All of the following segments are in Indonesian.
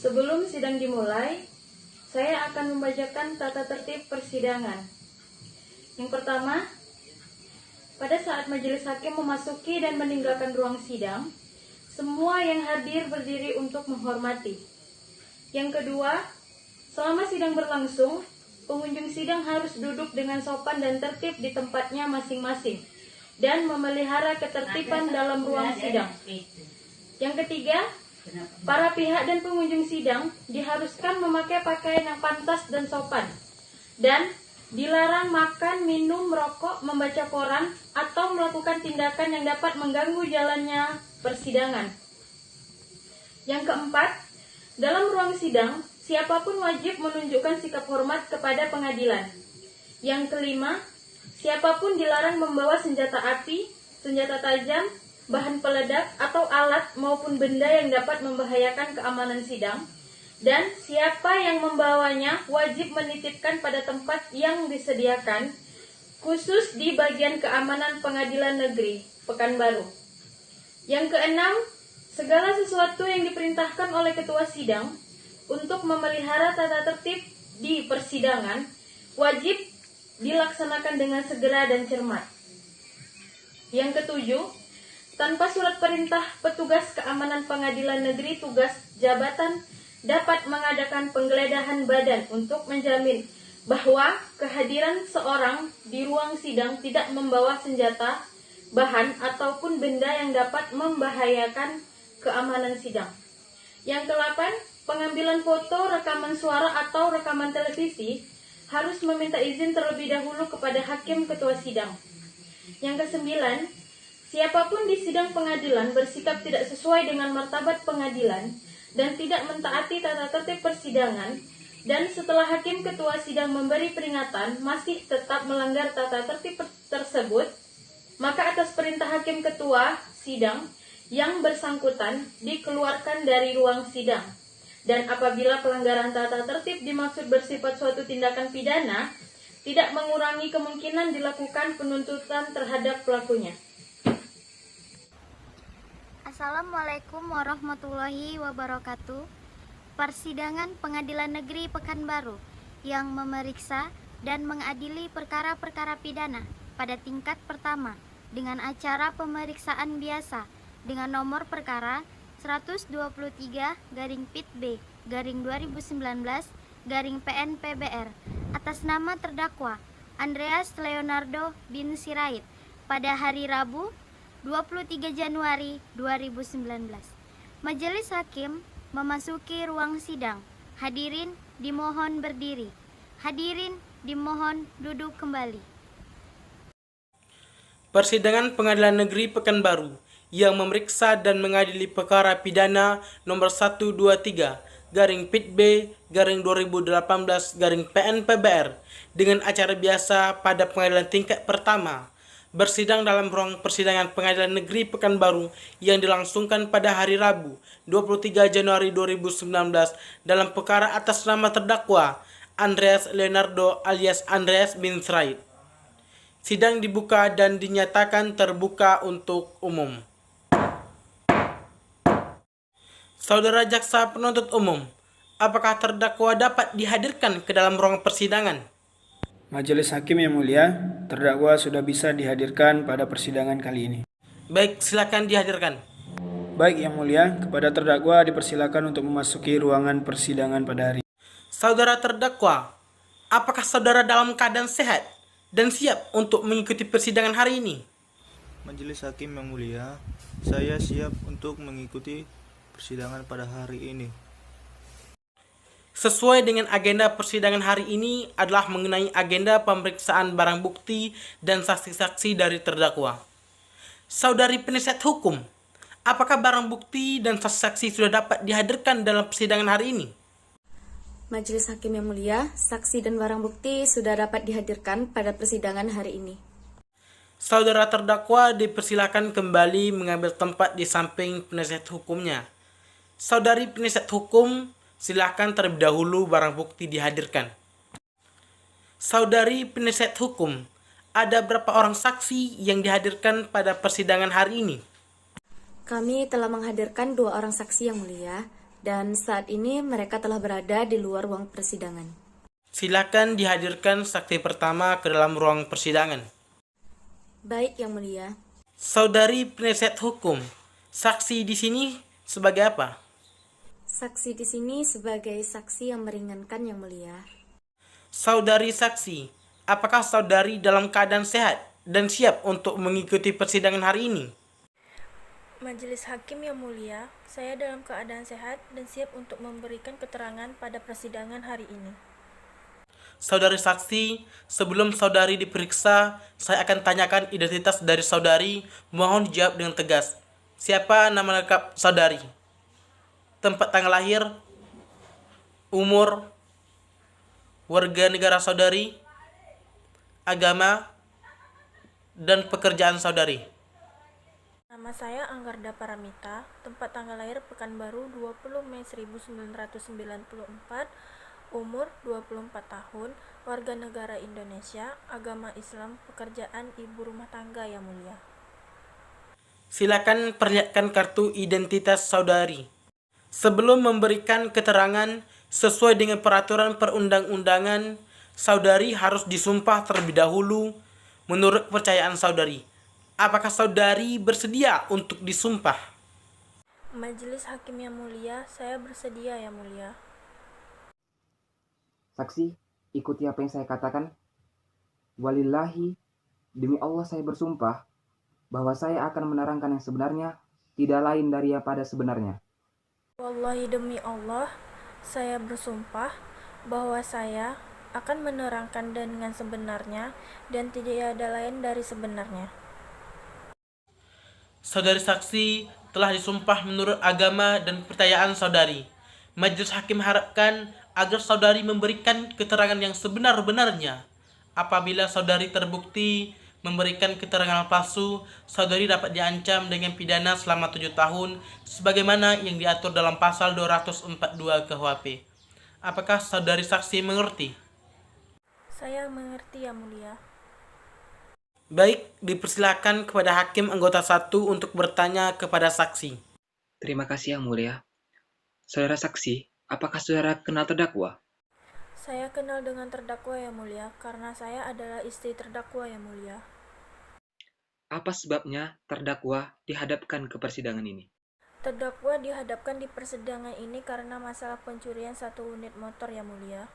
Sebelum sidang dimulai, saya akan membacakan tata tertib persidangan. Yang pertama, pada saat majelis hakim memasuki dan meninggalkan ruang sidang, semua yang hadir berdiri untuk menghormati. Yang kedua, selama sidang berlangsung, pengunjung sidang harus duduk dengan sopan dan tertib di tempatnya masing-masing dan memelihara ketertiban dalam ruang sidang. Yang ketiga, para pihak dan pengunjung sidang diharuskan memakai pakaian yang pantas dan sopan, dan dilarang makan, minum, merokok, membaca koran, atau melakukan tindakan yang dapat mengganggu jalannya persidangan. Yang keempat, dalam ruang sidang, siapapun wajib menunjukkan sikap hormat kepada pengadilan. Yang kelima, siapapun dilarang membawa senjata api, senjata tajam, bahan peledak, atau alat maupun benda yang dapat membahayakan keamanan sidang. Dan siapa yang membawanya wajib menitipkan pada tempat yang disediakan, khusus di bagian keamanan Pengadilan Negeri Pekanbaru. Yang keenam, segala sesuatu yang diperintahkan oleh ketua sidang untuk memelihara tata tertib di persidangan wajib dilaksanakan dengan segera dan cermat. Yang ketujuh, tanpa surat perintah petugas keamanan Pengadilan Negeri Tugas Jabatan dapat mengadakan penggeledahan badan untuk menjamin bahwa kehadiran seorang di ruang sidang tidak membawa senjata, bahan, ataupun benda yang dapat membahayakan keamanan sidang. Yang kedelapan, pengambilan foto, rekaman suara, atau rekaman televisi harus meminta izin terlebih dahulu kepada hakim ketua sidang. Yang kesembilan, siapapun di sidang pengadilan bersikap tidak sesuai dengan martabat pengadilan dan tidak mentaati tata tertib persidangan, dan setelah hakim ketua sidang memberi peringatan masih tetap melanggar tata tertib tersebut, maka atas perintah hakim ketua sidang yang bersangkutan dikeluarkan dari ruang sidang. Dan apabila pelanggaran tata tertib dimaksud bersifat suatu tindakan pidana, tidak mengurangi kemungkinan dilakukan penuntutan terhadap pelakunya. Assalamualaikum warahmatullahi wabarakatuh. Persidangan Pengadilan Negeri Pekanbaru yang memeriksa dan mengadili perkara-perkara pidana pada tingkat pertama dengan acara pemeriksaan biasa dengan nomor perkara 123/Pit-B/2019/PN-PBR atas nama terdakwa Andreas Leonardo bin Sirait pada hari Rabu 23 Januari 2019. Majelis Hakim memasuki ruang sidang. Hadirin dimohon berdiri. Hadirin dimohon duduk kembali. Persidangan Pengadilan Negeri Pekanbaru yang memeriksa dan mengadili perkara pidana nomor 123/Pit-B/2018/PN-PBR dengan acara biasa pada pengadilan tingkat pertama bersidang dalam ruang persidangan Pengadilan Negeri Pekanbaru yang dilangsungkan pada hari Rabu 23 Januari 2019 dalam perkara atas nama terdakwa Andreas Leonardo alias Andreas bin Sirait. Sidang dibuka dan dinyatakan terbuka untuk umum. Saudara Jaksa Penuntut Umum, apakah terdakwa dapat dihadirkan ke dalam ruang persidangan? Majelis Hakim yang mulia, terdakwa sudah bisa dihadirkan pada persidangan kali ini. Baik, silakan dihadirkan. Baik yang mulia, kepada terdakwa dipersilakan untuk memasuki ruangan persidangan pada hari ini. Saudara terdakwa, apakah saudara dalam keadaan sehat dan siap untuk mengikuti persidangan hari ini? Majelis Hakim yang mulia, saya siap untuk mengikuti persidangan pada hari ini. Sesuai dengan agenda persidangan hari ini adalah mengenai agenda pemeriksaan barang bukti dan saksi-saksi dari terdakwa. Saudari penasihat hukum, apakah barang bukti dan saksi-saksi sudah dapat dihadirkan dalam persidangan hari ini? Majelis Hakim yang mulia, saksi dan barang bukti sudah dapat dihadirkan pada persidangan hari ini. Saudara terdakwa dipersilakan kembali mengambil tempat di samping penasihat hukumnya. Saudari penasihat hukum, silakan terlebih dahulu barang bukti dihadirkan. Saudari penasihat hukum, ada berapa orang saksi yang dihadirkan pada persidangan hari ini? Kami telah menghadirkan 2 orang saksi yang mulia. dan saat ini mereka telah berada di luar ruang persidangan. Silakan dihadirkan saksi pertama ke dalam ruang persidangan. Baik, Yang Mulia. Saudari penasihat hukum, saksi di sini sebagai apa? Saksi di sini sebagai saksi yang meringankan, Yang Mulia. Saudari saksi, apakah saudari dalam keadaan sehat dan siap untuk mengikuti persidangan hari ini? Majelis Hakim yang mulia, saya dalam keadaan sehat dan siap untuk memberikan keterangan pada persidangan hari ini. Saudari saksi, sebelum saudari diperiksa, saya akan tanyakan identitas dari saudari. Mohon dijawab dengan tegas. Siapa nama lengkap saudari? Tempat tanggal lahir? Umur? Warga negara saudari? Agama? Dan pekerjaan saudari? Nama saya Anggarda Paramita, tempat tanggal lahir Pekanbaru 20 Mei 1994, umur 24 tahun, warga negara Indonesia, agama Islam, pekerjaan ibu rumah tangga yang mulia. Silakan perlihatkan kartu identitas saudari. Sebelum memberikan keterangan sesuai dengan peraturan perundang-undangan, saudari harus disumpah terlebih dahulu menurut kepercayaan saudari. Apakah saudari bersedia untuk disumpah? Majelis Hakim yang mulia, saya bersedia yang mulia. Saksi, ikuti apa yang saya katakan. Walillahi, demi Allah saya bersumpah bahwa saya akan menerangkan yang sebenarnya, tidak lain dari yang pada sebenarnya. Wallahi demi Allah, saya bersumpah bahwa saya akan menerangkan dengan sebenarnya dan tidak ada lain dari sebenarnya. Saudari saksi telah disumpah menurut agama dan kepercayaan saudari. Majelis Hakim harapkan agar saudari memberikan keterangan yang sebenar-benarnya. Apabila saudari terbukti memberikan keterangan palsu, saudari dapat diancam dengan pidana selama 7 tahun sebagaimana yang diatur dalam pasal 242 KUHP. Apakah saudari saksi mengerti? Saya mengerti yang mulia. Baik, dipersilakan kepada hakim anggota 1 untuk bertanya kepada saksi. Terima kasih Yang Mulia. Saudara saksi, apakah saudara kenal terdakwa? Saya kenal dengan terdakwa yang mulia karena saya adalah istri terdakwa yang mulia. Apa sebabnya terdakwa dihadapkan ke persidangan ini? Terdakwa dihadapkan di persidangan ini karena masalah pencurian 1 unit motor yang mulia.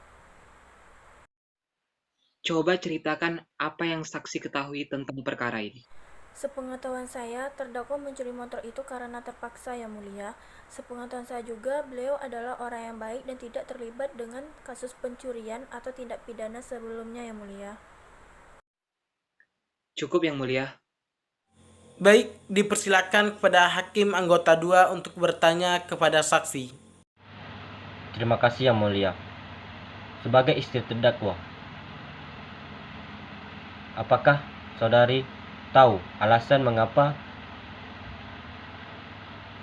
Coba ceritakan apa yang saksi ketahui tentang perkara ini. Sepengetahuan saya, terdakwa mencuri motor itu karena terpaksa yang mulia. Sepengetahuan saya juga, beliau adalah orang yang baik dan tidak terlibat dengan kasus pencurian atau tindak pidana sebelumnya yang mulia. Cukup Yang Mulia. Baik, dipersilakan kepada hakim anggota 2 untuk bertanya kepada saksi. Terima kasih Yang Mulia. Sebagai istri terdakwa, apakah saudari tahu alasan mengapa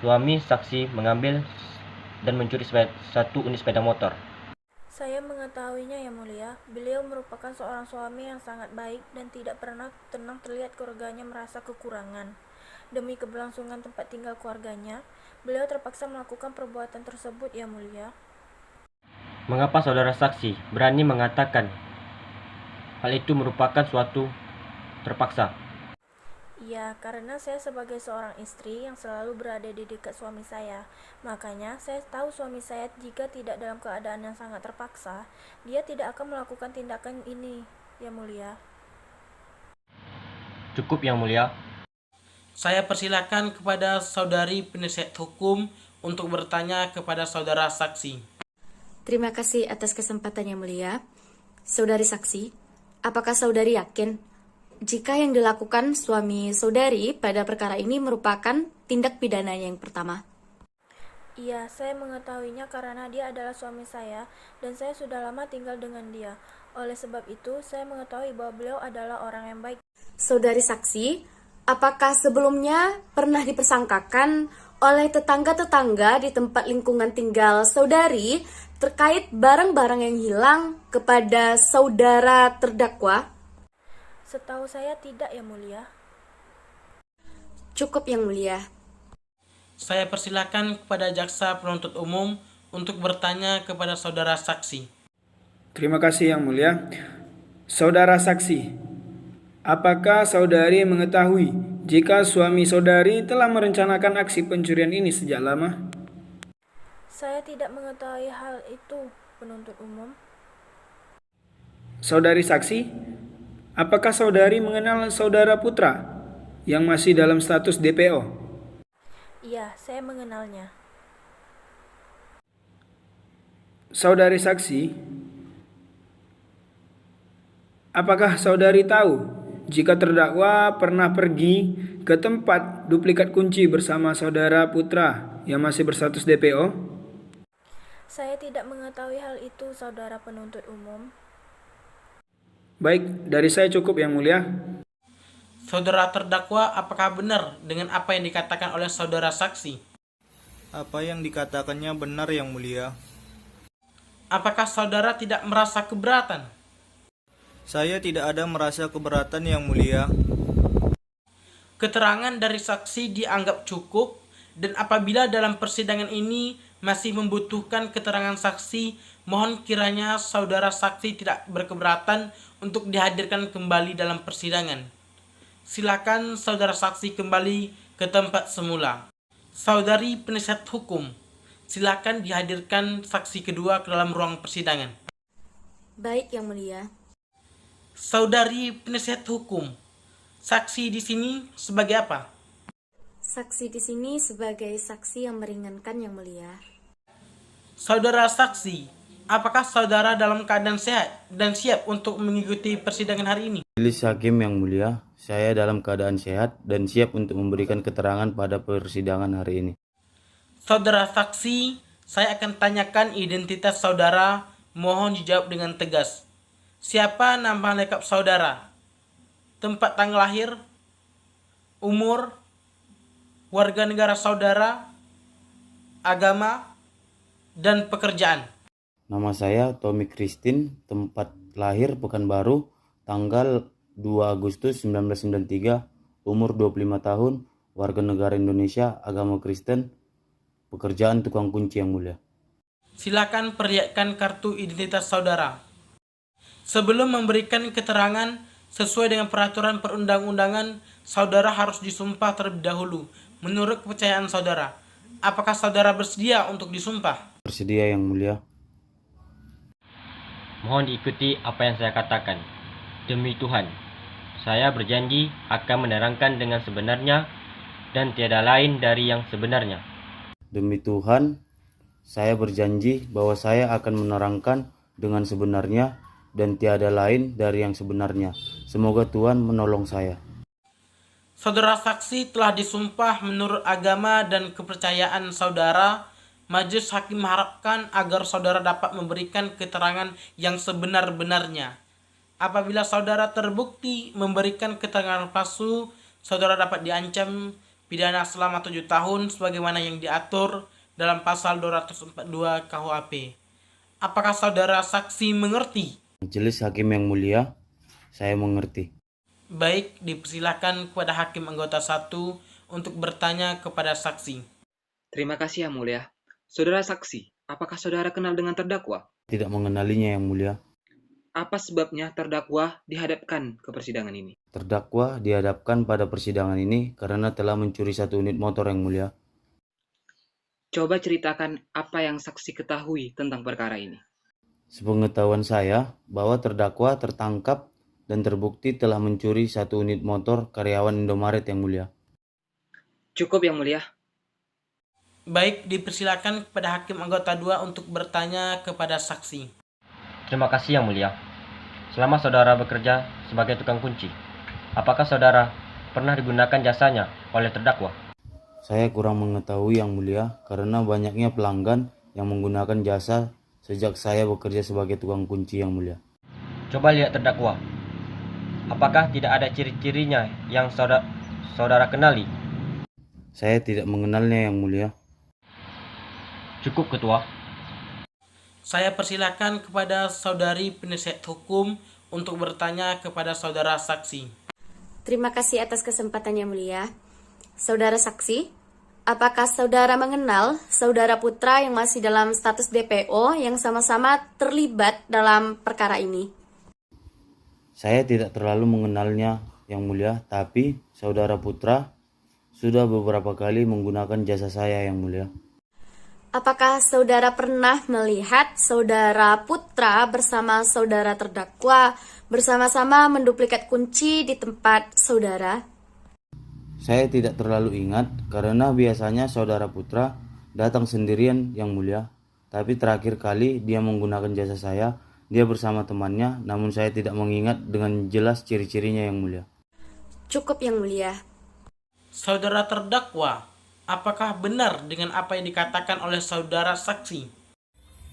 suami saksi mengambil dan mencuri 1 unit sepeda motor? Saya mengetahuinya yang mulia, beliau merupakan seorang suami yang sangat baik dan tidak pernah tenang terlihat keluarganya merasa kekurangan. Demi keberlangsungan tempat tinggal keluarganya, beliau terpaksa melakukan perbuatan tersebut yang mulia. Mengapa saudara saksi berani mengatakan hal itu merupakan suatu terpaksa? Ya, karena saya sebagai seorang istri yang selalu berada di dekat suami saya. Makanya, saya tahu suami saya jika tidak dalam keadaan yang sangat terpaksa, dia tidak akan melakukan tindakan ini, yang mulia. Cukup Yang Mulia. Saya persilakan kepada saudari penasihat hukum untuk bertanya kepada saudara saksi. Terima kasih atas kesempatan yang mulia. Saudari saksi, apakah saudari yakin jika yang dilakukan suami saudari pada perkara ini merupakan tindak pidana yang pertama? Iya, saya mengetahuinya karena dia adalah suami saya dan saya sudah lama tinggal dengan dia. Oleh sebab itu, saya mengetahui bahwa beliau adalah orang yang baik. Saudari saksi, apakah sebelumnya pernah dipersangkakan oleh tetangga-tetangga di tempat lingkungan tinggal saudari terkait barang-barang yang hilang kepada saudara terdakwa? Setahu saya tidak yang mulia. Cukup yang mulia. Saya persilakan kepada jaksa penuntut umum untuk bertanya kepada saudara saksi. Terima kasih Yang Mulia. Saudara saksi, apakah saudari mengetahui jika suami saudari telah merencanakan aksi pencurian ini sejak lama? Saya tidak mengetahui hal itu, penuntut umum. Saudari saksi, apakah saudari mengenal saudara Putra yang masih dalam status DPO? Iya, saya mengenalnya. Saudari saksi, apakah saudari tahu jika terdakwa pernah pergi ke tempat duplikat kunci bersama saudara Putra yang masih berstatus DPO? Saya tidak mengetahui hal itu, saudara penuntut umum. Baik, dari saya cukup Yang Mulia. Saudara terdakwa, apakah benar dengan apa yang dikatakan oleh saudara saksi? Apa yang dikatakannya benar, Yang Mulia. Apakah saudara tidak merasa keberatan? Saya tidak ada merasa keberatan, Yang Mulia. Keterangan dari saksi dianggap cukup, dan apabila dalam persidangan ini masih membutuhkan keterangan saksi, mohon kiranya saudara saksi tidak berkeberatan untuk dihadirkan kembali dalam persidangan. Silakan saudara saksi kembali ke tempat semula. Saudari penasihat hukum, silakan dihadirkan saksi kedua ke dalam ruang persidangan. Baik, Yang Mulia. Saudari penasihat hukum, saksi di sini sebagai apa? Saksi di sini sebagai saksi yang meringankan, Yang Mulia. Saudara saksi, apakah saudara dalam keadaan sehat dan siap untuk mengikuti persidangan hari ini? Majelis Hakim Yang Mulia, saya dalam keadaan sehat dan siap untuk memberikan keterangan pada persidangan hari ini. Saudara saksi, saya akan tanyakan identitas saudara, mohon dijawab dengan tegas. Siapa nama lengkap saudara? Tempat tanggal lahir? Umur? Warga negara saudara? Agama? Dan pekerjaan? Nama saya Tommy Christine, tempat lahir Pekanbaru, tanggal 2 Agustus 1993, umur 25 tahun, warga negara Indonesia, agama Kristen, pekerjaan tukang kunci Yang Mulia. Silakan perlihatkan kartu identitas saudara. Sebelum memberikan keterangan sesuai dengan peraturan perundang-undangan, saudara harus disumpah terlebih dahulu menurut kepercayaan saudara. Apakah saudara bersedia untuk disumpah? Bersedia Yang Mulia. Mohon diikuti apa yang saya katakan. Demi Tuhan, saya berjanji akan menerangkan dengan sebenarnya dan tiada lain dari yang sebenarnya. Demi Tuhan, saya berjanji bahwa saya akan menerangkan dengan sebenarnya dan tiada lain dari yang sebenarnya. Semoga Tuhan menolong saya. Saudara saksi telah disumpah menurut agama dan kepercayaan saudara. Majelis Hakim mengharapkan agar saudara dapat memberikan keterangan yang sebenar-benarnya. Apabila saudara terbukti memberikan keterangan palsu, saudara dapat diancam pidana selama 7 tahun sebagaimana yang diatur dalam pasal 242 KUHP. Apakah saudara saksi mengerti? Majelis Hakim Yang Mulia, saya mengerti. Baik, dipersilakan kepada Hakim Anggota 1 untuk bertanya kepada saksi. Terima kasih Yang Mulia. Saudara saksi, apakah saudara kenal dengan terdakwa? Tidak mengenalinya Yang Mulia. Apa sebabnya terdakwa dihadapkan ke persidangan ini? Terdakwa dihadapkan pada persidangan ini karena telah mencuri 1 unit motor Yang Mulia. Coba ceritakan apa yang saksi ketahui tentang perkara ini. Sepengetahuan saya bahwa terdakwa tertangkap dan terbukti telah mencuri 1 unit motor karyawan Indomaret Yang Mulia. Cukup Yang Mulia. Baik, dipersilakan kepada Hakim Anggota 2 untuk bertanya kepada saksi. Terima kasih Yang Mulia. Selama saudara bekerja sebagai tukang kunci, apakah saudara pernah digunakan jasanya oleh terdakwa? Saya kurang mengetahui Yang Mulia karena banyaknya pelanggan yang menggunakan jasa sejak saya bekerja sebagai tukang kunci Yang Mulia. Coba lihat terdakwa. Apakah tidak ada ciri-cirinya yang saudara kenali? Saya tidak mengenalnya Yang Mulia. Cukup Ketua. Saya persilakan kepada saudari penasihat hukum untuk bertanya kepada saudara saksi. Terima kasih atas kesempatan Yang Mulia. Saudara saksi, Apakah saudara mengenal saudara putra yang masih dalam status DPO yang sama-sama terlibat dalam perkara ini? Saya tidak terlalu mengenalnya, Yang Mulia, tapi saudara putra sudah beberapa kali menggunakan jasa saya, Yang Mulia. Apakah saudara pernah melihat saudara putra bersama saudara terdakwa bersama-sama menduplikat kunci di tempat saudara? Saya tidak terlalu ingat karena biasanya saudara putra datang sendirian, Yang Mulia. Tapi terakhir kali dia menggunakan jasa saya, dia bersama temannya, namun saya tidak mengingat dengan jelas ciri-cirinya, Yang Mulia. Cukup, Yang Mulia. Saudara terdakwa, apakah benar dengan apa yang dikatakan oleh saudara saksi?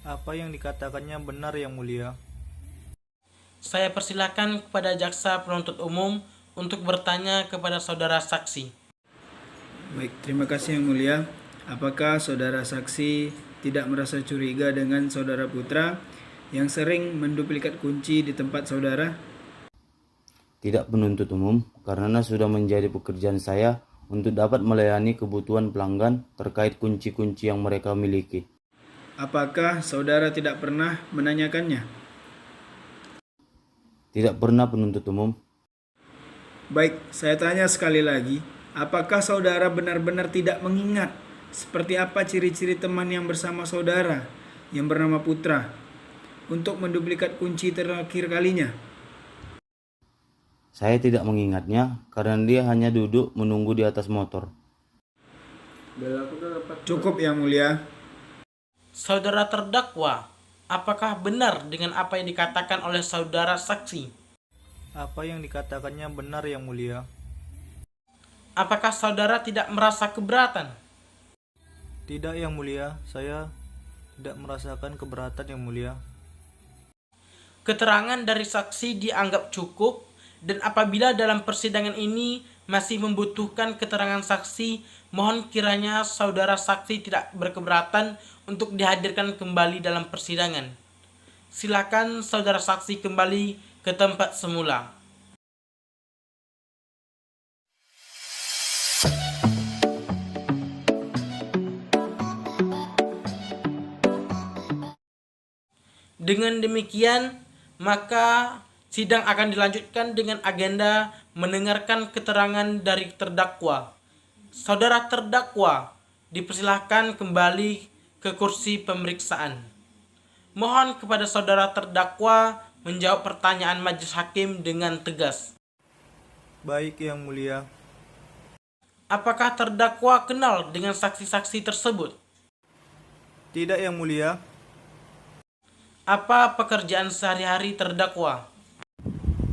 Apa yang dikatakannya benar, Yang Mulia. Saya persilakan kepada jaksa penuntut umum untuk bertanya kepada saudara saksi. Baik, terima kasih Yang Mulia. Apakah saudara saksi tidak merasa curiga dengan saudara putra yang sering menduplikat kunci di tempat saudara? Tidak, penuntut umum, karena sudah menjadi pekerjaan saya untuk dapat melayani kebutuhan pelanggan terkait kunci-kunci yang mereka miliki. Apakah saudara tidak pernah menanyakannya? Tidak pernah, penuntut umum. Baik, saya tanya sekali lagi, apakah saudara benar-benar tidak mengingat seperti apa ciri-ciri teman yang bersama saudara yang bernama Putra untuk menduplikat kunci terakhir kalinya? Saya tidak mengingatnya karena dia hanya duduk menunggu di atas motor. Cukup, Yang Mulia. Saudara terdakwa, apakah benar dengan apa yang dikatakan oleh saudara saksi? Apa yang dikatakannya benar, Yang Mulia. Apakah saudara tidak merasa keberatan? Tidak, Yang Mulia. Saya tidak merasakan keberatan, Yang Mulia. Keterangan dari saksi dianggap cukup, dan apabila dalam persidangan ini masih membutuhkan keterangan saksi, mohon kiranya saudara saksi tidak berkeberatan untuk dihadirkan kembali dalam persidangan. Silakan saudara saksi kembali ke tempat semula. Dengan demikian, maka sidang akan dilanjutkan dengan agenda mendengarkan keterangan dari terdakwa. Saudara terdakwa, dipersilahkan kembali ke kursi pemeriksaan. Mohon kepada saudara terdakwa menjawab pertanyaan majelis hakim dengan tegas. Baik, Yang Mulia. Apakah terdakwa kenal dengan saksi-saksi tersebut? Tidak, Yang Mulia. Apa pekerjaan sehari-hari terdakwa?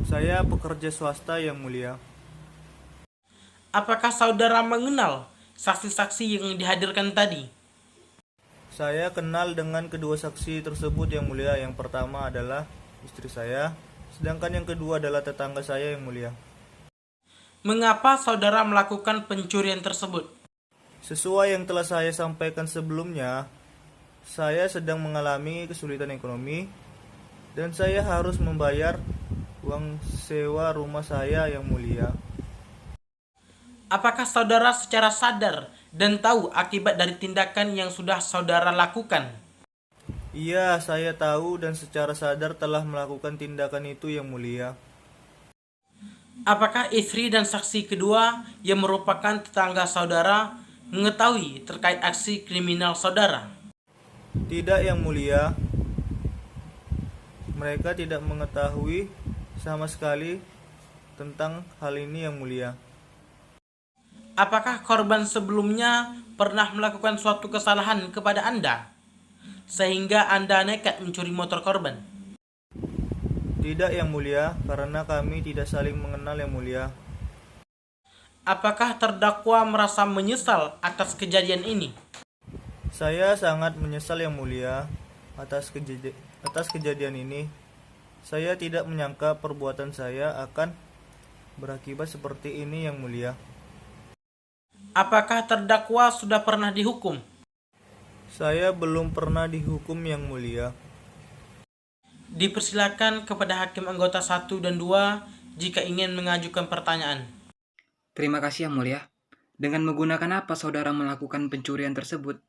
Saya pekerja swasta, Yang Mulia. Apakah saudara mengenal saksi-saksi yang dihadirkan tadi? Saya kenal dengan kedua saksi tersebut, Yang Mulia. Yang pertama adalah istri saya, sedangkan yang kedua adalah tetangga saya, Yang Mulia. Mengapa saudara melakukan pencurian tersebut? Sesuai yang telah saya sampaikan sebelumnya, saya sedang mengalami kesulitan ekonomi dan saya harus membayar uang sewa rumah saya, Yang Mulia. Apakah saudara secara sadar dan tahu akibat dari tindakan yang sudah saudara lakukan? Iya, saya tahu dan secara sadar telah melakukan tindakan itu, Yang Mulia. Apakah istri dan saksi kedua yang merupakan tetangga saudara mengetahui terkait aksi kriminal saudara? Tidak, Yang Mulia. Mereka tidak mengetahui sama sekali tentang hal ini, Yang Mulia. Apakah korban sebelumnya pernah melakukan suatu kesalahan kepada Anda sehingga Anda nekat mencuri motor korban? Tidak, Yang Mulia, karena kami tidak saling mengenal, Yang Mulia. Apakah terdakwa merasa menyesal atas kejadian ini? Saya sangat menyesal, Yang Mulia, atas kejadian ini. Saya tidak menyangka perbuatan saya akan berakibat seperti ini, Yang Mulia. Apakah terdakwa sudah pernah dihukum? Saya belum pernah dihukum, Yang Mulia. Dipersilakan kepada hakim anggota 1 dan 2 jika ingin mengajukan pertanyaan. Terima kasih Yang Mulia. Dengan menggunakan apa saudara melakukan pencurian tersebut?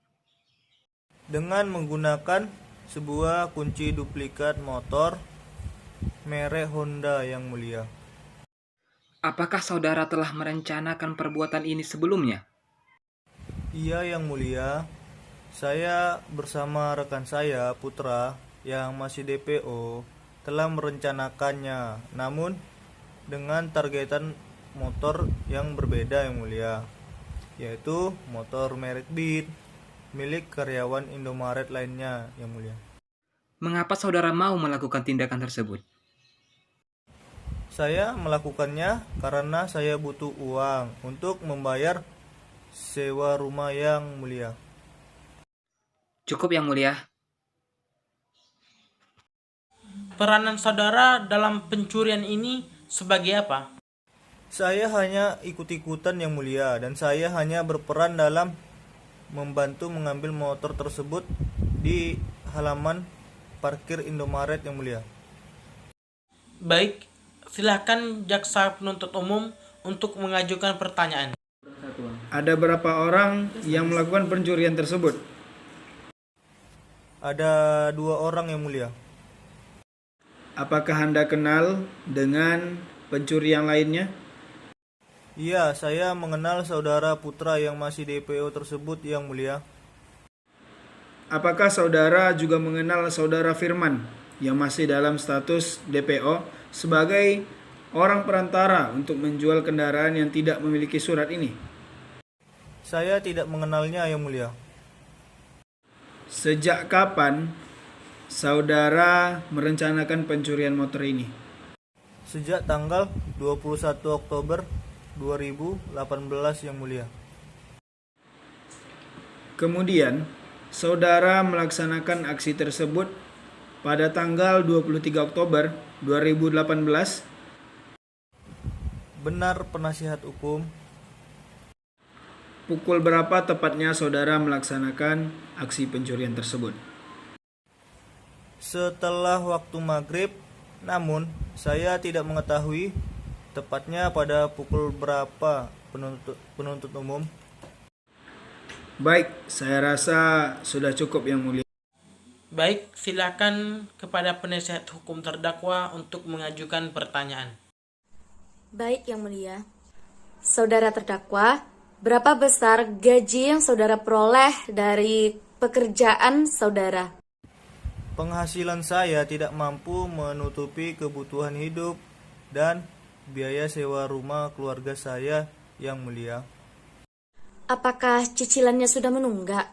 Dengan menggunakan sebuah kunci duplikat motor merek Honda yang mulia. Apakah saudara telah merencanakan perbuatan ini sebelumnya? Iya yang mulia, saya bersama rekan saya Putra yang masih DPO telah merencanakannya, namun dengan targetan motor yang berbeda yang mulia, yaitu motor merek Beat milik karyawan Indomaret lainnya yang mulia. Mengapa saudara mau melakukan tindakan tersebut? Saya melakukannya karena saya butuh uang untuk membayar sewa rumah yang mulia. Cukup yang mulia. Peranan saudara dalam pencurian ini sebagai apa? Saya hanya ikut-ikutan yang mulia dan saya hanya berperan dalam membantu mengambil motor tersebut di halaman parkir Indomaret yang mulia. Baik, silakan jaksa penuntut umum untuk mengajukan pertanyaan. Ada berapa orang yang melakukan pencurian tersebut? Ada 2 orang yang mulia. Apakah Anda kenal dengan pencuri yang lainnya? Iya, saya mengenal saudara Putra yang masih DPO tersebut yang mulia. Apakah saudara juga mengenal saudara Firman yang masih dalam status DPO sebagai orang perantara untuk menjual kendaraan yang tidak memiliki surat ini? Saya tidak mengenalnya yang mulia. Sejak kapan saudara merencanakan pencurian motor ini? Sejak tanggal 21 Oktober 2018 yang mulia. Kemudian, saudara melaksanakan aksi tersebut pada tanggal 23 Oktober 2018. Benar penasihat hukum. Pukul berapa tepatnya saudara melaksanakan aksi pencurian tersebut? Setelah waktu maghrib, namun saya tidak mengetahui tepatnya pada pukul berapa penuntut umum. Baik, saya rasa sudah cukup yang mulia. Baik, silakan kepada penasihat hukum terdakwa untuk mengajukan pertanyaan. Baik yang mulia. Saudara terdakwa, berapa besar gaji yang saudara peroleh dari pekerjaan saudara? Penghasilan saya tidak mampu menutupi kebutuhan hidup dan biaya sewa rumah keluarga saya yang mulia. Apakah cicilannya sudah menunggak?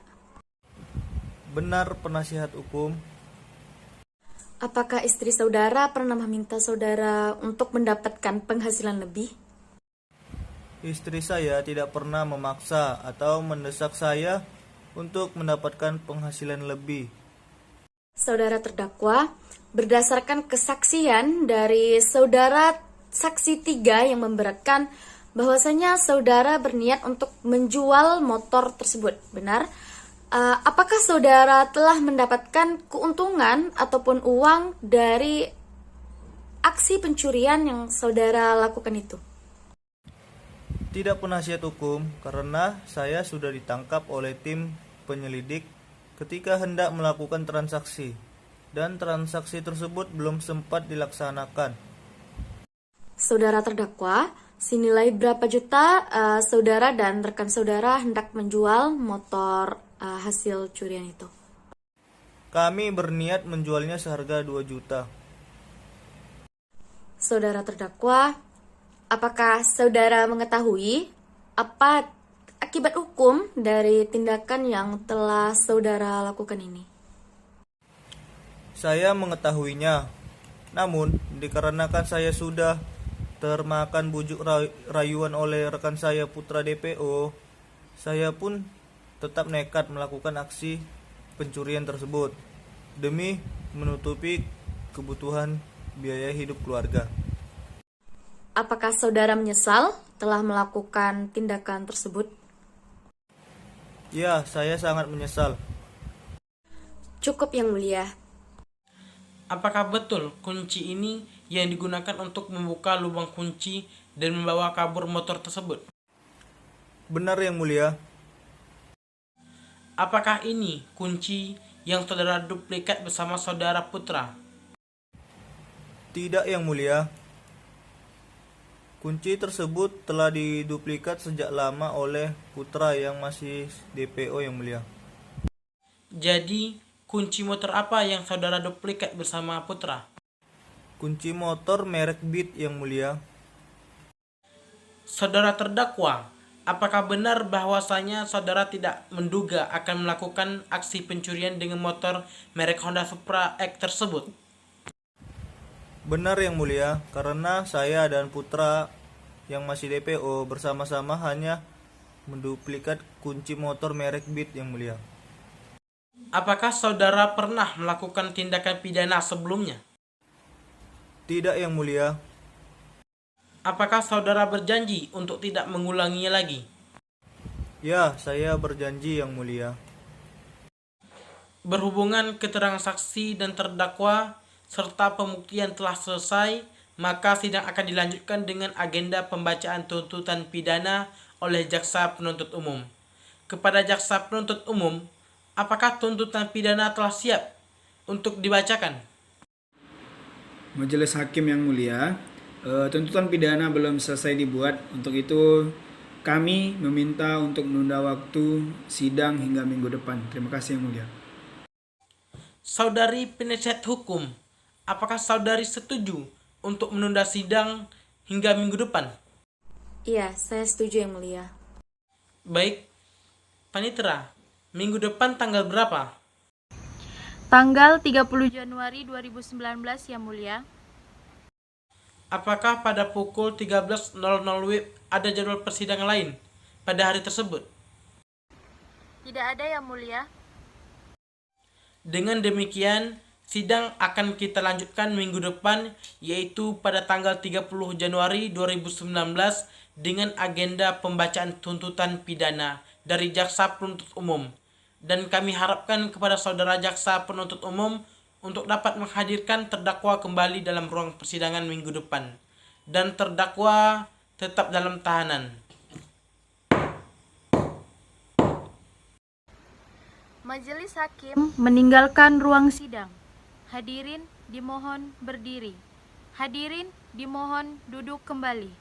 Benar penasihat hukum. Apakah istri saudara pernah meminta saudara untuk mendapatkan penghasilan lebih? Istri saya tidak pernah memaksa atau mendesak saya untuk mendapatkan penghasilan lebih. Saudara terdakwa, berdasarkan kesaksian dari saudara saksi 3 yang memberatkan bahwasanya saudara berniat untuk menjual motor tersebut, benar? Apakah saudara telah mendapatkan keuntungan ataupun uang dari aksi pencurian yang saudara lakukan itu? Tidak penasihat hukum, karena saya sudah ditangkap oleh tim penyelidik ketika hendak melakukan transaksi, dan transaksi tersebut belum sempat dilaksanakan. Saudara terdakwa, senilai berapa juta saudara dan rekan saudara hendak menjual motor hasil curian itu? Kami berniat menjualnya seharga 2 juta. Saudara terdakwa, apakah saudara mengetahui apa akibat hukum dari tindakan yang telah saudara lakukan ini? Saya mengetahuinya, namun dikarenakan saya sudah termakan bujuk rayuan oleh rekan saya Putra DPO, saya pun tetap nekat melakukan aksi pencurian tersebut demi menutupi kebutuhan biaya hidup keluarga. Apakah saudara menyesal telah melakukan tindakan tersebut? Ya, saya sangat menyesal. Cukup yang mulia. Apakah betul kunci ini yang digunakan untuk membuka lubang kunci dan membawa kabur motor tersebut? Benar Yang Mulia. Apakah ini kunci yang saudara duplikat bersama saudara Putra? Tidak Yang Mulia. Kunci tersebut telah diduplikat sejak lama oleh Putra yang masih DPO Yang Mulia. Jadi, kunci motor apa yang saudara duplikat bersama Putra? Kunci motor merek Beat Yang Mulia. Saudara terdakwa, apakah benar bahwasanya saudara tidak menduga akan melakukan aksi pencurian dengan motor merek Honda Supra X tersebut? Benar Yang Mulia, karena saya dan Putra yang masih DPO bersama-sama hanya menduplikat kunci motor merek Beat Yang Mulia. Apakah saudara pernah melakukan tindakan pidana sebelumnya? Tidak Yang Mulia. Apakah saudara berjanji untuk tidak mengulanginya lagi? Ya, saya berjanji Yang Mulia. Berhubungan keterangan saksi dan terdakwa serta pembuktian telah selesai, maka sidang akan dilanjutkan dengan agenda pembacaan tuntutan pidana oleh jaksa penuntut umum. Kepada jaksa penuntut umum, apakah tuntutan pidana telah siap untuk dibacakan? Majelis Hakim yang mulia, tuntutan pidana belum selesai dibuat. Untuk itu kami meminta untuk menunda waktu sidang hingga minggu depan. Terima kasih yang mulia. Saudari penasihat hukum, apakah saudari setuju untuk menunda sidang hingga minggu depan? Iya, saya setuju yang mulia. Baik, Panitera, minggu depan tanggal berapa? Tanggal 30 Januari 2019 yang mulia. Apakah pada pukul 13.00 WIB ada jadwal persidangan lain pada hari tersebut? Tidak ada yang mulia. Dengan demikian, sidang akan kita lanjutkan minggu depan, yaitu pada tanggal 30 Januari 2019 dengan agenda pembacaan tuntutan pidana dari jaksa penuntut umum. Dan kami harapkan kepada saudara jaksa penuntut umum untuk dapat menghadirkan terdakwa kembali dalam ruang persidangan minggu depan. Dan terdakwa tetap dalam tahanan. Majelis Hakim meninggalkan ruang sidang. Hadirin dimohon berdiri. Hadirin dimohon duduk kembali.